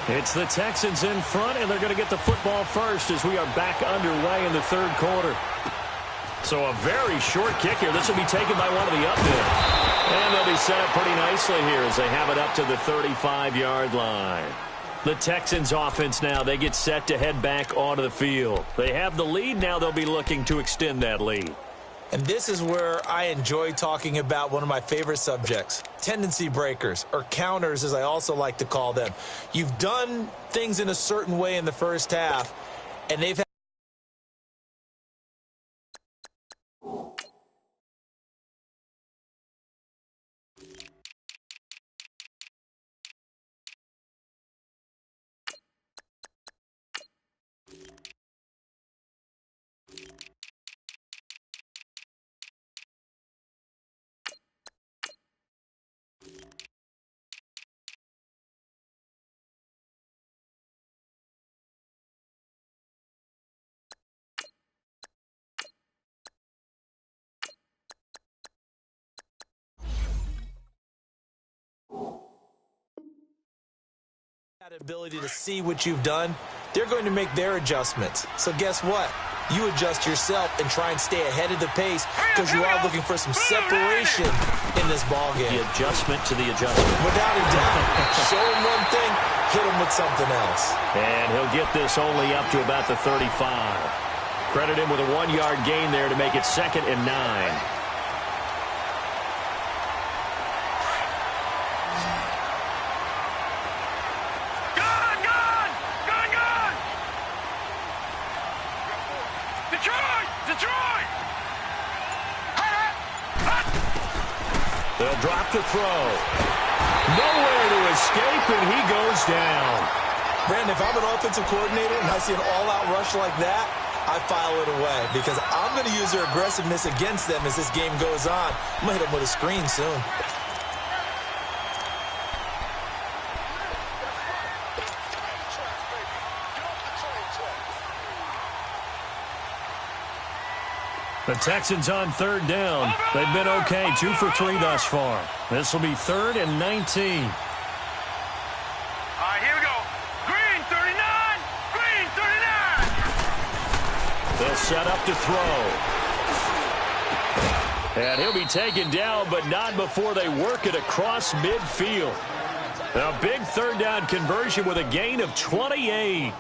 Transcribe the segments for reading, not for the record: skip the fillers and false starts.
It's the Texans in front, and they're going to get the football first as we are back underway in the third quarter. So a very short kick here. This will be taken by one of the up men. And they'll be set up pretty nicely here as they have it up to the 35-yard line. The Texans offense now, they get set to head back onto the field. They have the lead. Now they'll be looking to extend that lead. And this is where I enjoy talking about one of my favorite subjects, tendency breakers, or counters as I also like to call them. You've done things in a certain way in the first half, and they've had ability to see what you've done. They're going to make their adjustments. So guess what? You adjust yourself and try and stay ahead of the pace because you are looking for some separation in this ball game. The adjustment to the adjustment. Without a doubt. Show him one thing, hit him with something else. And he'll get this only up to about the 35. Credit him with a 1-yard gain there to make it 2nd and 9. They'll drop the throw. Nowhere to escape, and he goes down. Brandon, if I'm an offensive coordinator and I see an all-out rush like that, I file it away because I'm going to use their aggressiveness against them as this game goes on. I'm going to hit them with a screen soon. The Texans on 3rd down. They've been okay, 2 for 3 thus far. This will be 3rd and 19. All right, here we go. Green 39, green 39. They'll set up to throw. And he'll be taken down, but not before they work it across midfield. A big 3rd down conversion with a gain of 28.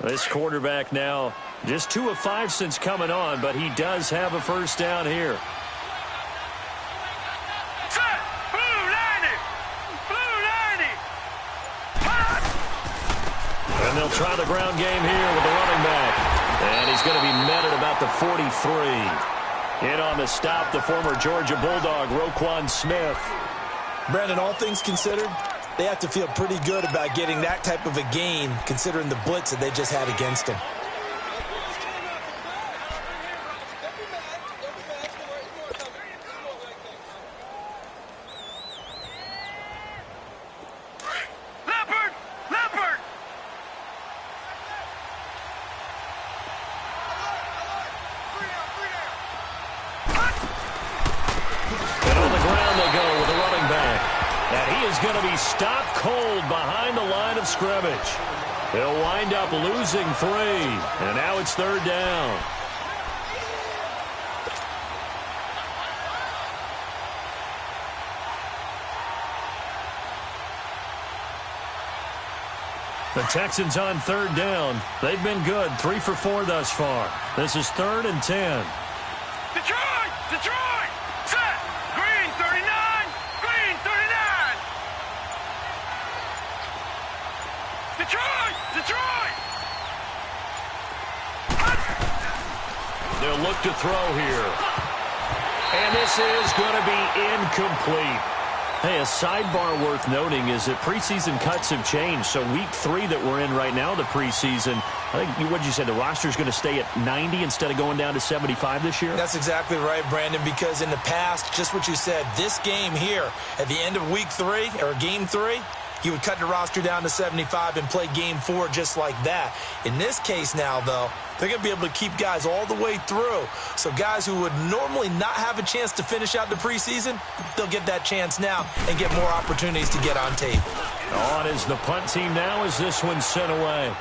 This quarterback now just 2 of 5 since coming on, but he does have a first down here. Set. Blue 90. Blue 90. And they'll try the ground game here with the running back. And he's going to be met at about the 43. In on the stop, the former Georgia Bulldog, Roquan Smith. Brandon, all things considered, they have to feel pretty good about getting that type of a gain considering the blitz that they just had against them. Leopard! Leopard! And on the ground they go with the running back. And he is going to be stopped cold behind the line of scrimmage. He'll wind up losing 3. And now it's 3rd down. The Texans on 3rd down. They've been good, 3 for 4 thus far. This is 3rd and 10. Detroit! Detroit! Set! Green 39, green 39. Detroit! Detroit! They'll look to throw here. And this is going to be incomplete. Hey, a sidebar worth noting is that preseason cuts have changed. So week 3 that we're in right now, the preseason, I think, what did you say, the roster's going to stay at 90 instead of going down to 75 this year? That's exactly right, Brandon, because in the past, just what you said, this game here at the end of week 3 or game 3, you would cut the roster down to 75 and play game 4 just like that. In this case now, though, they're going to be able to keep guys all the way through. So guys who would normally not have a chance to finish out the preseason, they'll get that chance now and get more opportunities to get on tape. On is the punt team now as this one's sent away.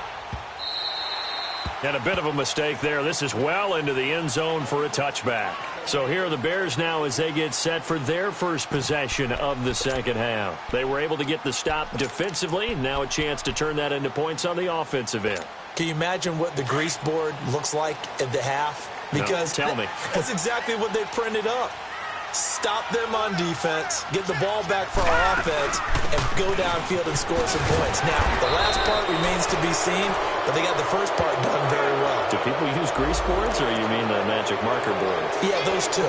And a bit of a mistake there. This is well into the end zone for a touchback. So here are the Bears now as they get set for their first possession of the second half. They were able to get the stop defensively. Now a chance to turn that into points on the offensive end. Can you imagine what the grease board looks like at the half? Because no, tell me. That's exactly what they printed up. Stop them on defense, get the ball back for our offense, and go downfield and score some points. Now, the last part remains to be seen, but they got the first part done very well. Do people use grease boards, or you mean the magic marker boards? Yeah, those two.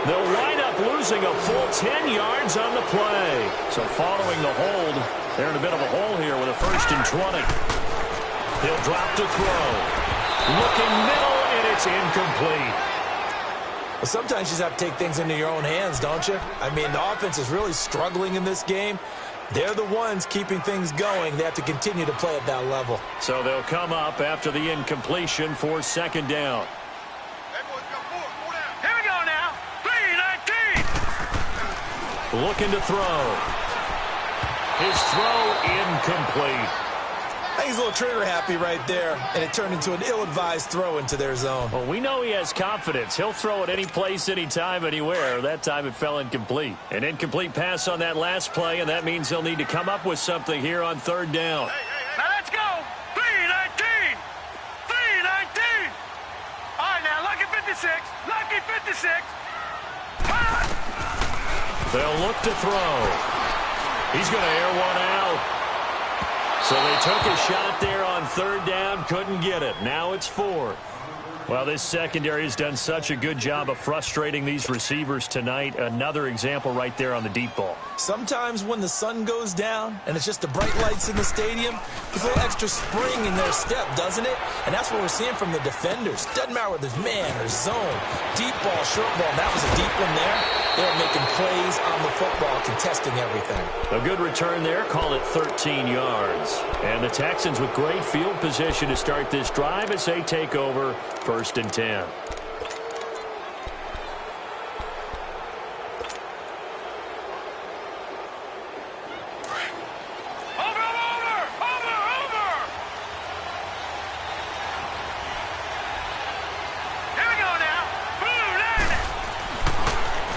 They'll wind up losing a full 10 yards on the play. So following the hold, they're in a bit of a hole here with a 1st and 20. He'll drop to throw. Looking middle, and it's incomplete. Well, sometimes you just have to take things into your own hands, don't you? I mean, the offense is really struggling in this game. They're the ones keeping things going. They have to continue to play at that level. So they'll come up after the incompletion for 2nd down. Here we go now. 3-19. Looking to throw. His throw incomplete. I think he's a little trigger happy right there, and it turned into an ill-advised throw into their zone. Well, we know he has confidence. He'll throw it any place, anytime, anywhere. That time it fell incomplete. An incomplete pass on that last play, and that means they'll need to come up with something here on 3rd down. Now let's go. 3-19. 3-19. All right, now, lucky 56. Lucky 56. They'll look to throw. He's going to air one out. So they took a shot there on 3rd down, couldn't get it. Now it's 4th. Well, this secondary has done such a good job of frustrating these receivers tonight. Another example right there on the deep ball. Sometimes when the sun goes down and it's just the bright lights in the stadium, there's a little extra spring in their step, doesn't it? And that's what we're seeing from the defenders. Doesn't matter whether it's man or zone, deep ball, short ball. That was a deep one there. They're making plays on the football, contesting everything. A good return there. Call it 13 yards. And the Texans with great field position to start this drive as they take over 1st and 10.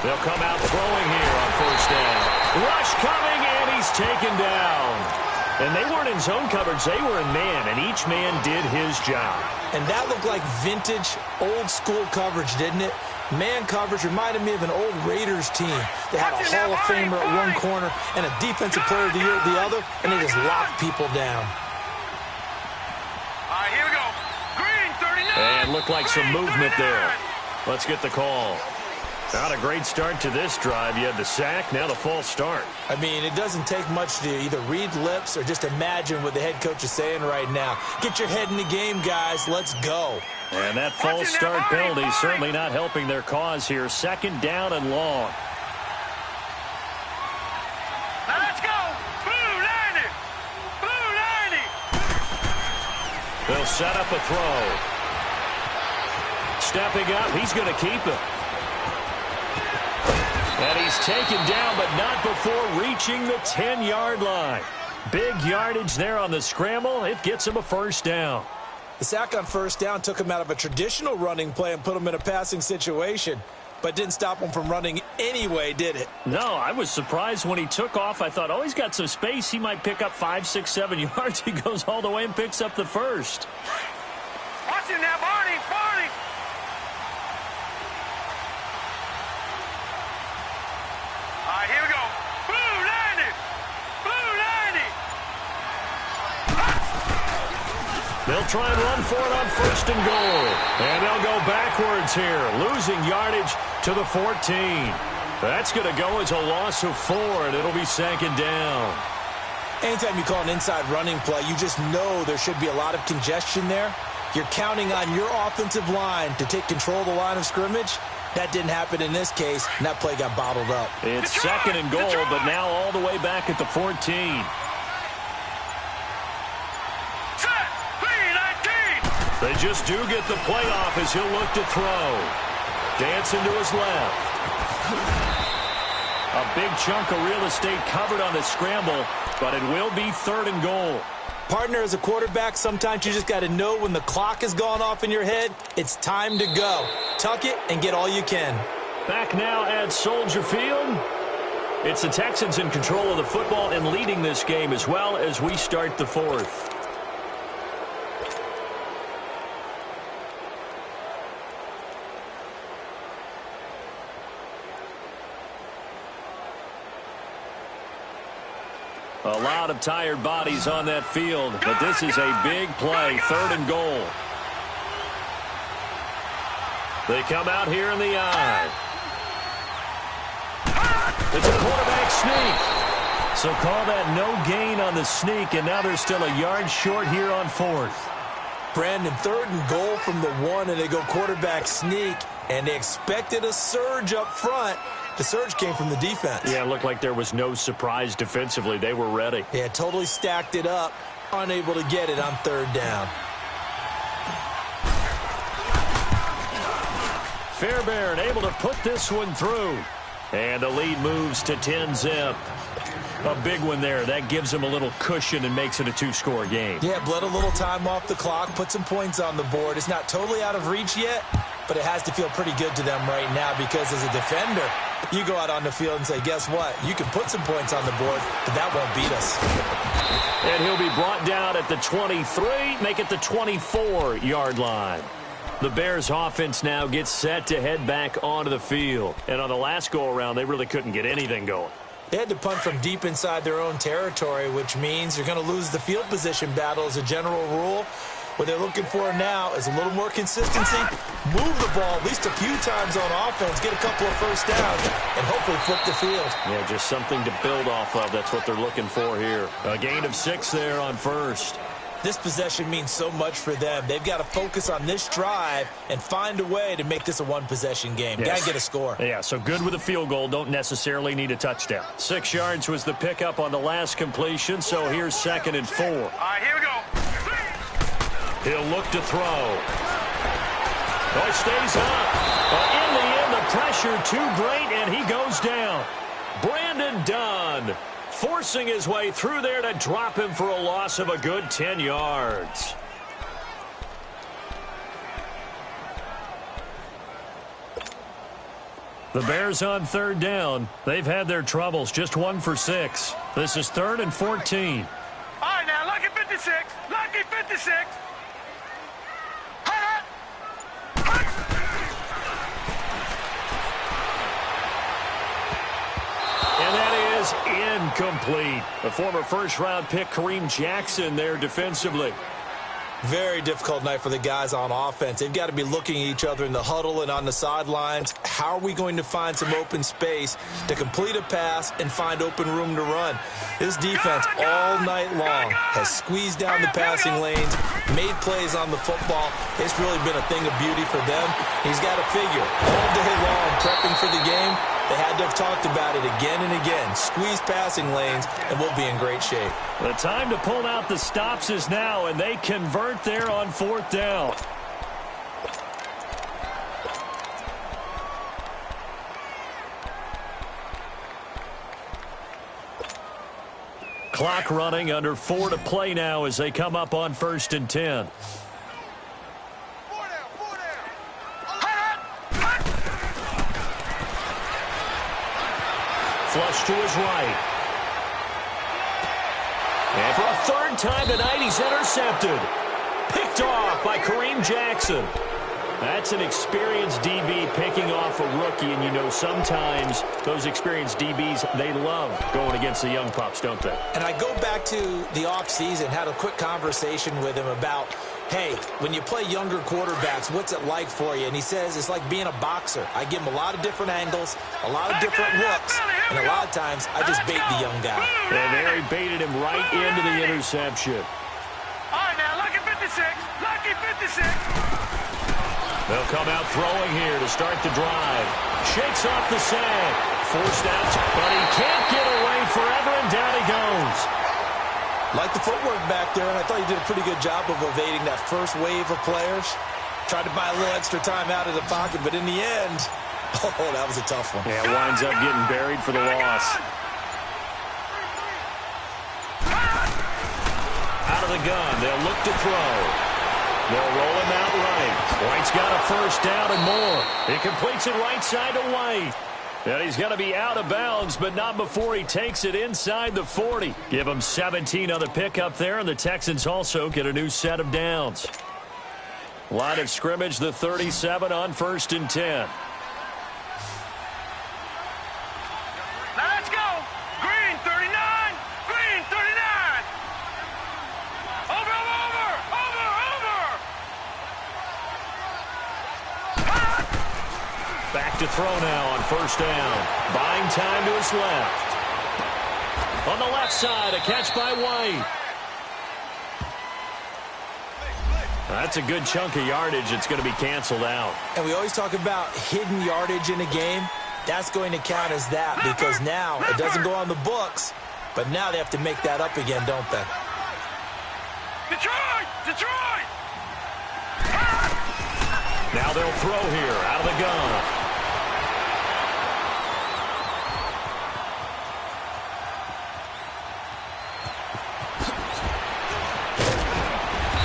They'll come out throwing here on 1st down. Rush coming, and he's taken down. And they weren't in zone coverage. They were in man, and each man did his job. And that looked like vintage, old-school coverage, didn't it? Man coverage reminded me of an old Raiders team. They had a Hall of Famer at one corner and a Defensive Player of the Year at the other, and they just locked people down. All right, here we go. Green, 39. And looked like some movement there. Let's get the call. Not a great start to this drive. You had the sack, now the false start. I mean, it doesn't take much to either read lips or just imagine what the head coach is saying right now. Get your head in the game, guys. Let's go. And that false start penalty certainly not helping their cause here. 2nd down and long. Now let's go. Blue 90. Blue 90. They'll set up a throw. Stepping up, he's going to keep it. And he's taken down, but not before reaching the 10-yard line. Big yardage there on the scramble. It gets him a 1st down. The sack on 1st down took him out of a traditional running play and put him in a passing situation, but didn't stop him from running anyway, did it? No, I was surprised when he took off. I thought, oh, he's got some space. He might pick up 5, 6, 7 yards. He goes all the way and picks up the 1st. Watch him now, Barney. Barney. All right, here we go. Blue 90. Blue 90. They'll try and run for it on 1st and goal. And they'll go backwards here, losing yardage to the 14. That's going to go as a loss of 4, and it'll be 2nd down. Anytime you call an inside running play, you just know there should be a lot of congestion there. You're counting on your offensive line to take control of the line of scrimmage. That didn't happen in this case, and that play got bottled up. It's second and goal, but now all the way back at the 14. Set. B-19. They just do get the play off as he'll look to throw. Dancing to his left. A big chunk of real estate covered on the scramble, but it will be third and goal. Partner, as a quarterback, sometimes you just got to know when the clock has gone off in your head, it's time to go. Tuck it and get all you can. Back now at Soldier Field. It's the Texans in control of the football and leading this game as well as we start the fourth. A lot of tired bodies on that field, but this is a big play, third and goal. They come out here in the eye. It's a quarterback sneak. So call that no gain on the sneak, and now they're still a yard short here on fourth. Brandon, third and goal from the 1, and they go quarterback sneak, and they expected a surge up front. The surge came from the defense. Yeah, it looked like there was no surprise defensively. They were ready. Yeah, totally stacked it up, unable to get it on third down. Fairbairn able to put this one through. And the lead moves to 10-zip. A big one there. That gives them a little cushion and makes it a two-score game. Yeah, bled a little time off the clock, put some points on the board. It's not totally out of reach yet, but it has to feel pretty good to them right now because as a defender, you go out on the field and say, guess what? You can put some points on the board, but that won't beat us. And he'll be brought down at the 23, make it the 24-yard line. The Bears offense now gets set to head back onto the field. And on the last go-around, they really couldn't get anything going. They had to punt from deep inside their own territory, which means you're going to lose the field position battle as a general rule. What they're looking for now is a little more consistency, move the ball at least a few times on offense, get a couple of first downs, and hopefully flip the field. Yeah, just something to build off of. That's what they're looking for here. A gain of 6 there on first. This possession means so much for them. They've got to focus on this drive and find a way to make this a one-possession game. Yes. Got to get a score. Yeah, so good with a field goal. Don't necessarily need a touchdown. 6 yards was the pickup on the last completion, so here's second and 4. All right, here we go. He'll look to throw. Oh, he stays up. But in the end, the pressure too great, and he goes down. Brandon Dunn forcing his way through there to drop him for a loss of a good 10 yards. The Bears on third down. They've had their troubles, just 1 for 6. This is 3rd and 14. All right, now, lucky 56. Lucky 56. And that is incomplete. The former first-round pick, Kareem Jackson, there defensively. Very difficult night for the guys on offense. They've got to be looking at each other in the huddle and on the sidelines. How are we going to find some open space to complete a pass and find open room to run? This defense all night long has squeezed down the passing lanes, made plays on the football. It's really been a thing of beauty for them. He's got to figure all day long prepping for the game. They had to have talked about it again and again. Squeeze passing lanes, and we'll be in great shape. The time to pull out the stops is now, and they convert there on 4th down. Clock running, under 4 to play now as they come up on 1st and 10. Flush to his right. And for a 3rd time tonight, he's intercepted. Picked off by Kareem Jackson. That's an experienced DB picking off a rookie, and you know sometimes those experienced DBs, they love going against the young pups, don't they? And I go back to the offseason, had a quick conversation with him about, hey, when you play younger quarterbacks, what's it like for you? And he says it's like being a boxer. I give him a lot of different angles, a lot of different looks, and a lot of times I just bait the young guy. And there he baited him right into the interception. All right, now, lucky 56. Lucky 56. They'll come out throwing here to start the drive. Shakes off the sag. Forced out, but he can't get away forever, and down he goes. Like the footwork back there, and I thought he did a pretty good job of evading that first wave of players. Tried to buy a little extra time out of the pocket, but in the end, oh, that was a tough one. Yeah, winds up getting buried for the loss. Out of the gun, they'll look to throw. They'll roll him out right. White's got a first down and more. He completes it right side to White. And he's going to be out of bounds, but not before he takes it inside the 40. Give him 17 on the pickup there, and the Texans also get a new set of downs. Line of scrimmage, the 37 on 1st and 10. Let's go. Green 39. Green 39. Over. Back to throw now on 1st down. Buying time to his left. On the left side, a catch by White. That's a good chunk of yardage. It's going to be canceled out. And we always talk about hidden yardage in a game. That's going to count as that because now it doesn't go on the books, but now they have to make that up again, don't they? Detroit! Now they'll throw here out of the gun.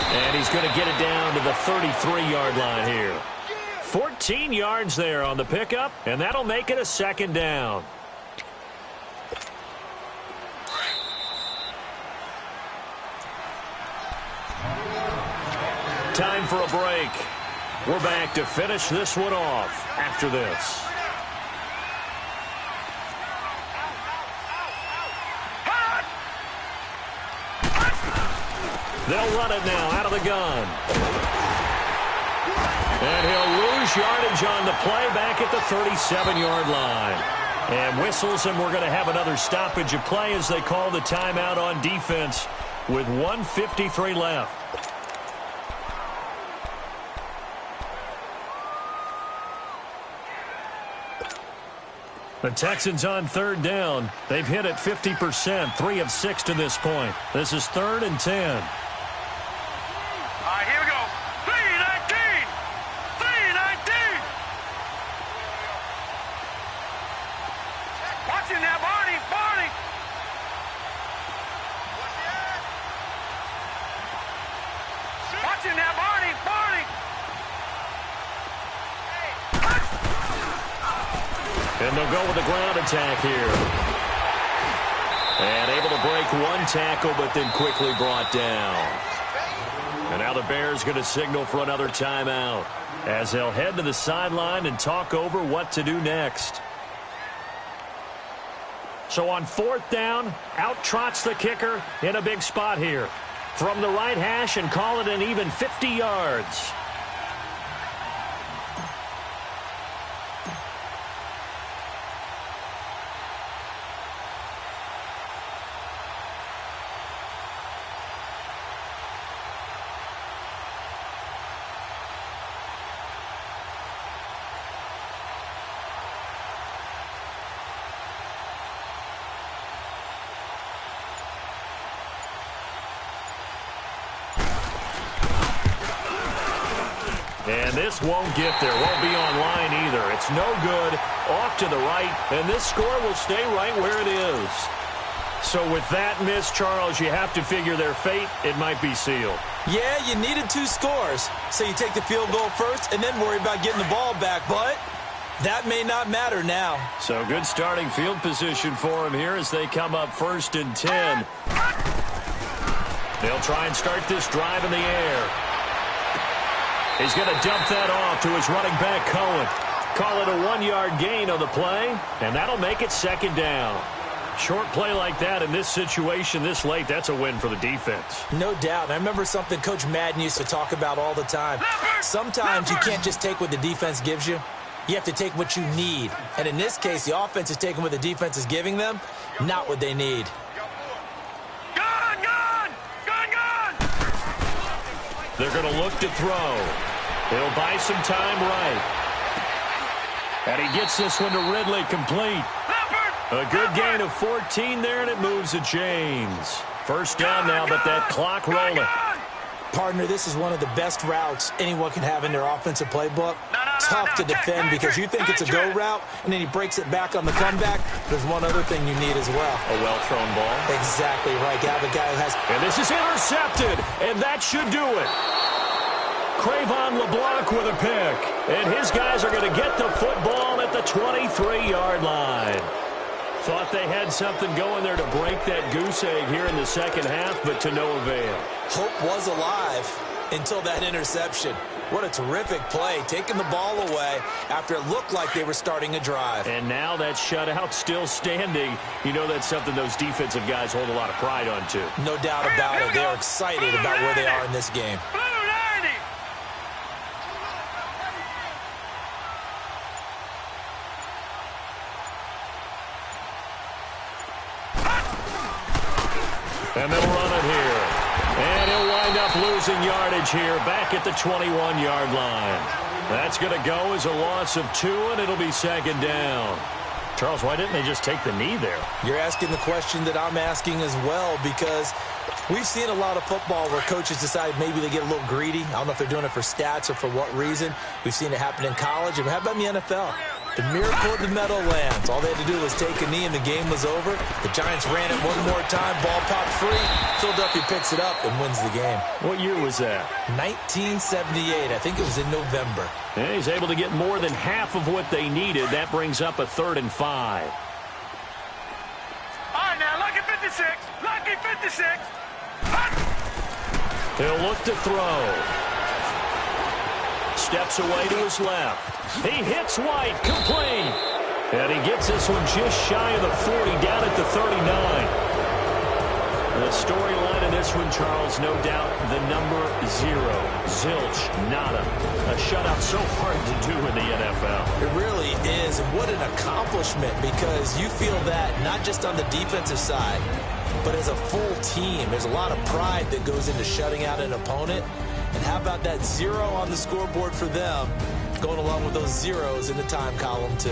And he's going to get it down to the 33-yard line here. 14 yards there on the pickup, and that'll make it a 2nd down. Time for a break. We're back to finish this one off after this. They'll run it now out of the gun. And he'll lose yardage on the play back at the 37-yard line. And whistles, and we're going to have another stoppage of play as they call the timeout on defense with 1:53 left. The Texans on 3rd down. They've hit it 50%, 3 of 6 to this point. This is 3rd and 10. All right, here we go. 3-19. 3-19. Watch him now, Barney. Watch him now, Barney. And they'll go with the ground attack here. And able to break one tackle, but then quickly brought down. And now the Bears going to signal for another timeout as they'll head to the sideline and talk over what to do next. So on 4th down, out trots the kicker in a big spot here. From the right hash and call it an even 50 yards. And this won't get there. Won't be online either. It's no good. Off to the right. And this score will stay right where it is. So with that miss, Charles, you have to figure their fate. It might be sealed. Yeah, you needed 2 scores. So you take the field goal first and then worry about getting the ball back. But that may not matter now. So good starting field position for him here as they come up 1st and 10. They'll try and start this drive in the air. He's going to dump that off to his running back, Cohen. Call it a 1-yard gain on the play, and that'll make it 2nd down. Short play like that in this situation this late, that's a win for the defense. No doubt. And I remember something Coach Madden used to talk about all the time. Sometimes you can't just take what the defense gives you. You have to take what you need. And in this case, the offense is taking what the defense is giving them, not what they need. Gun! They're going to look to throw. He'll buy some time right. And he gets this one to Ridley complete. A good gain of 14 there, and it moves the chains. First down now, but that clock rolling. Partner, this is one of the best routes anyone can have in their offensive playbook. Tough to defend because you think it's a go route, and then he breaks it back on the comeback. There's one other thing you need as well. A well-thrown ball. Exactly right. You have a guy who has... And this is intercepted, and that should do it. Cravon LeBlanc with a pick. And his guys are going to get the football at the 23-yard line. Thought they had something going there to break that goose egg here in the second half, but to no avail. Hope was alive until that interception. What a terrific play, taking the ball away after it looked like they were starting a drive. And now that shutout still standing. You know that's something those defensive guys hold a lot of pride on, too. No doubt about it. They're excited about where they are in this game. And they'll run it here. And he'll wind up losing yardage here back at the 21-yard line. That's going to go as a loss of 2, and it'll be second down. Charles, why didn't they just take the knee there? You're asking the question that I'm asking as well, because we've seen a lot of football where coaches decide maybe they get a little greedy. I don't know if they're doing it for stats or for what reason. We've seen it happen in college. And how about in the NFL? The miracle of the Meadowlands. All they had to do was take a knee and the game was over. The Giants ran it one more time. Ball popped free. Philadelphia picks it up and wins the game. What year was that? 1978. I think it was in November. And he's able to get more than half of what they needed. That brings up a 3rd and 5. All right, now, lucky 56. Lucky 56. He'll look to throw. Steps away to his left. He hits White, complete. And he gets this one just shy of the 40, down at the 39. The storyline in this one, Charles, no doubt the number 0. Zilch, nada. A shutout so hard to do in the NFL. It really is. And what an accomplishment, because you feel that not just on the defensive side, but as a full team. There's a lot of pride that goes into shutting out an opponent. And how about that 0 on the scoreboard for them, going along with those zeros in the time column, too.